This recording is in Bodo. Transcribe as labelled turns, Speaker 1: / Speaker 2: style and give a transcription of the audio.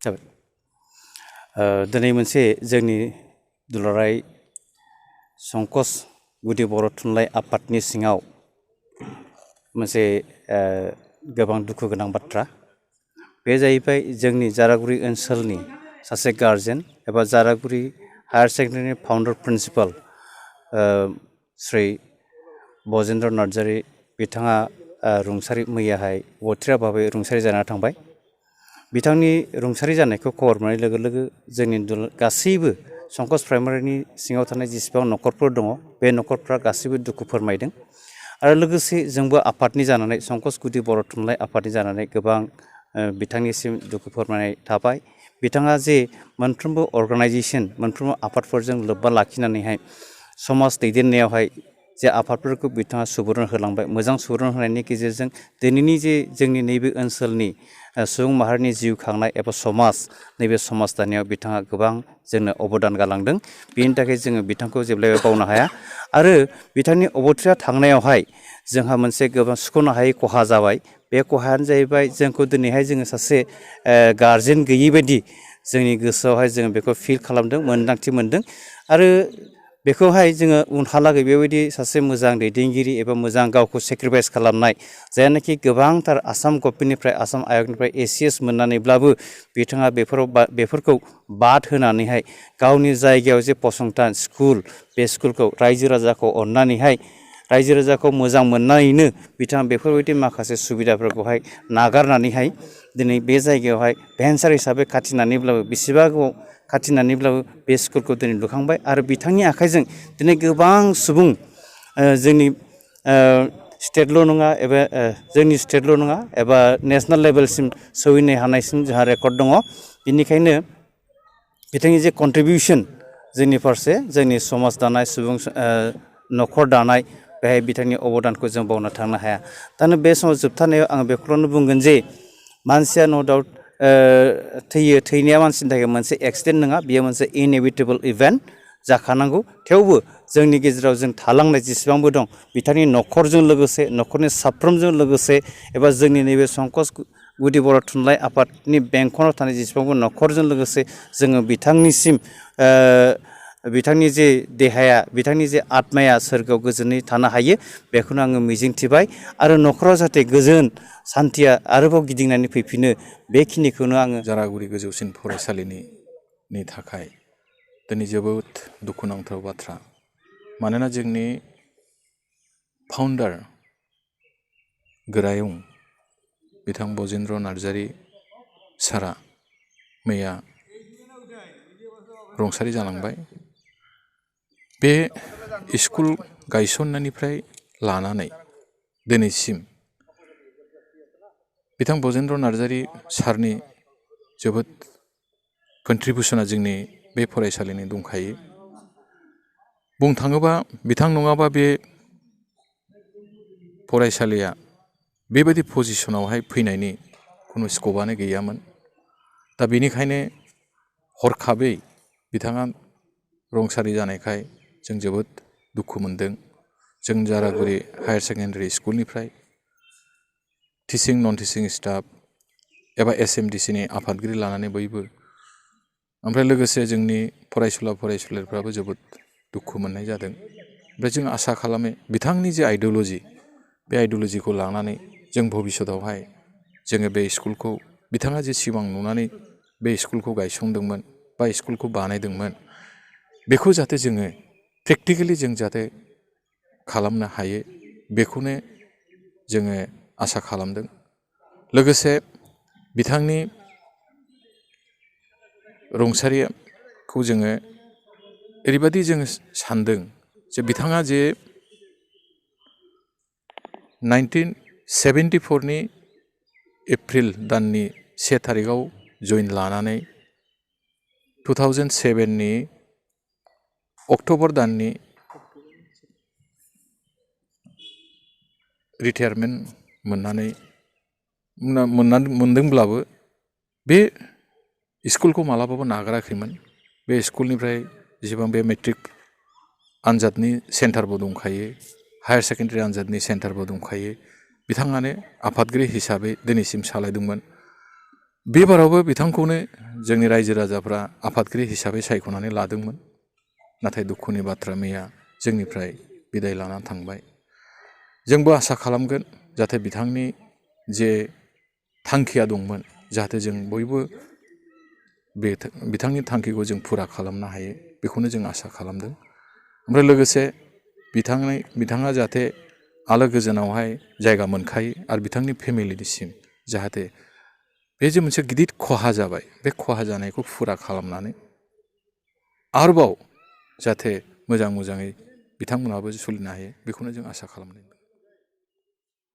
Speaker 1: जाबाय दिनै मोनसे जोंनि दुलाराय संकस गुदि बर' थुनलाइ आफादनि सिङाव मोनसे गोबां दुखु गोनां बाथ्रा बे जाहैबाय जोंनि जारागुरि ओनसोलनि सासे गार्जेन एबा जारागुरि हायार सेकेन्डारिनि फाउन्डार प्रिन्सिपाल श्री बजेन्द्र नार्जारि बिथाङा रुंसारि मैयाहाय अथिरा भाबै रुंसारि जाना थांबाय। बिथांनि रुंसारि जानायखौ खबर मोननाय लोगो लोगो जोंनि गासैबो संकस प्राइमारिनि सिङाव थानाय जेसेबां न'खरफोर दङ बे न'खरफ्रा गासैबो दुखु फोरमायदों आरो लोगोसे जोंबो आफादनि जानानै संकस गुदि बर' थुनलाइ आफादनि जानानै गोबां बिथांनिसिम दुखु फोरमायनाय थाबाय। बिथाङा जे मोनफ्रोमबो अर्गानाइजेसन मोनफ्रोमबो आफादफोरजों लोब्बा लाखिनानैहाय समाज दैदेननायावहाय जे आफादफोरखौ बिथाङा सुबुरुन होलांबाय, मोजां सुबुरुन होनायनि गेजेरजों दिनैनि जे जोंनि नैबे ओनसोलनि सुबुं माहारिनि जिउ खांनाय एबा समाज नैबे समाज दानायाव बिथाङा गोबां जोंनो अबदान गालांदों। बेनि थाखाय जोङो बिथांखौ जेब्लायबो बावनो हाया आरो बिथांनि अबथिरा थांनायावहाय जोंहा मोनसे गोबां सुख'नो हायै खहा जाबाय। बे खहायानो जाहैबाय जोंखौ दिनैहाय जोङो सासे गारजेन गैयि बायदि जोंनि गोसोआवहाय जोङो बेखौ फिल खालामदों, मोन्दांथि मोनदों आरो बेखौहाय जोङो उनहालागै बेबायदि सासे मोजां दैदेनगिरि एबा मोजां गावखौ सेक्रिफाइस खालामनाय जायनाखि गोबांथार आसाम गभर्नमेन्टनिफ्राय आसाम आयगनिफ्राय ACS मोननानैब्लाबो बिथाङा बेफोरखौ बाद होनानैहाय गावनि जायगायाव जे फसंथान स्कुल बे स्कुलखौ रायजो राजाखौ अननानैहाय रायजो राजाखौ मोजां मोननानैनो बिथाङा बेफोरबायदि माखासे सुबिदाफोरखौहाय नागारनानैहाय दिनै बे जायगायावहाय भेन्सार हिसाबै खाथिनानैब्लाबो बेसेबा गोबाव खाथिनानैब्लाबो बे स्कुलखौ दिनै लुखांबाय आरो बिथांनि आखाइजों दिनै गोबां सुबुं जोंनि स्टेटल' नङा एबा जोंनि स्टेटल' नङा एबा नेसनेल लेभेलसिम सौहैनो हानायसिम जोंहा रेकर्ड दङ। बेनिखायनो बिथांनि जे कन्ट्रिबिउसन जोंनि फारसे जोंनि समाज दानाय सुबुं न'खर दानाय बेहाय बिथांनि अबदानखौ जों बावना थांनो हाया। दानो बे समाव जोबथारनायाव आङो बेखौनो बुंगोन जे मानसिया न' डाउट थैयो, थैनाया मानसिनि थाखाय मोनसे एक्सिडेन्ट नङा, बेयो मोनसे इनएभिटेबल इभेन्ट जाखानांगौ। थेवबो जोंनि गेजेराव जों थालांनाय जेसेबांबो दं बिथांनि न'खरजों लोगोसे न'खरनि साफ्रोमजों लोगोसे एबा जोंनि नैबे संकस गुदि बर' थुनलाइ आफादनि बेंखनाव थानाय जेसेबांबो न'खरजों लोगोसे जोङो बिथांनिसिम बिथांनि जे देहाया बिथांनि जे आत्माया सोरगोआव गोजोनै थानो हायो बेखौनो आङो मिजिंथिबाय आरो न'खराव जाहाथे गोजोन सान्थिया आरोबाव गिदिंनानै फैफिनो बेखिनिखौनो आङो
Speaker 2: जारागुरि गोजौसिन फरायसालिनि थाखाय दिनै जोबोद दुखुनांथाव बाथ्रा। मानोना जोंनि फाउन्डार गोरायुं बिथां बजेन्द्र नार्जारि सारा मैया रुंसारि जालांबाय। बे स्कुल गायसननायनिफ्राय लानानै दिनैसिम बिथां बजेन्द्र नार्जारि सारनि जोबोद कन्ट्रिबिउसना जोंनि बे फरायसालिनि दंखायो। बुंनो थाङोबा बिथां नङाबा बे फरायसालिया बेबायदि पजिसनावहाय फैनायनि खुनु स्क'पआनो गैयामोन। दा बेनिखायनो हरखाबै बिथाङा रुंसारि जानायखाय जों जोबोद दुखु मोनदों। जों जारागुरि हायार सेकेन्डारि स्कुलनिफ्राय टिचिं नन टिचिं स्टाफ एबा SMDCनि आफादगिरि लानानै बयबो ओमफ्राय लोगोसे जोंनि फरायसुला फरायसुलिफ्राबो जोबोद दुखु मोननाय जादों। ओमफ्राय जों आसा खालामो बिथांनि जे आइडिय'ल'जि बे आइडिय'ल'जिखौ लानानै जों भबिष्यतावहाय जोङो बे स्कुलखौ बिथाङा जे सिमां नुनानै बे स्कुलखौ गायसंदोंमोन बा स्कुलखौ बानायदोंमोन बेखौ जाहाथे जोङो प्रेक्टिकेलि जों जाहाथे खालामनो हायो बेखौनो जोङो आसा खालामदों। लोगोसे बिथांनि रुंसारिखौ जोङो ओरैबायदि जोङो सानदों जे बिथाङा जे 1974नि एप्रिल दाननि 1 थारिखआव जइन लानानै 2007नि अक्ट'बर दाननि रिटायारमेन्ट मोनदोंब्लाबो बे स्कुलखौ मालाबाबो नागाराखैमोन। बे स्कुलनिफ्राय जेसेबां बे मेट्रिक आनजादनि सेन्टारबो दंखायो, हायार सेकेन्डारि आनजादनि सेन्टारबो दंखायो। बिथाङानो आफादगिरि हिसाबै दिनैसिम सालायदोंमोन। बे बारावबो बिथांखौनो जोंनि रायजो राजाफ्रा आफादगिरि हिसाबै सायख'नानै लादोंमोन। नाथाय दुखुनि बाथ्रा मैया जोंनिफ्राय बिदाय लाना थांबाय। जोंबो आसा खालामगोन जाहाथे बिथांनि जे थांखिया दंमोन जाहाथे जों बयबो बिथांनि थांखिखौ जों फुरा खालामनो हायो बेखौनो जों आसा खालामदों। ओमफ्राय लोगोसे बिथाङा जाहाथे आलो गोजोनावहाय जायगा मोनखायो आरो बिथांनि फेमिलिनिसिम जाहाथे बे जे मोनसे गिदिर खहा जाबाय बे खहा जानायखौ फुरा खालामनानै आरोबाव जाहाथे मोजाङै बिथांमोनहाबो सोलिनो हायो बेखौनो जों आसा खालामदों।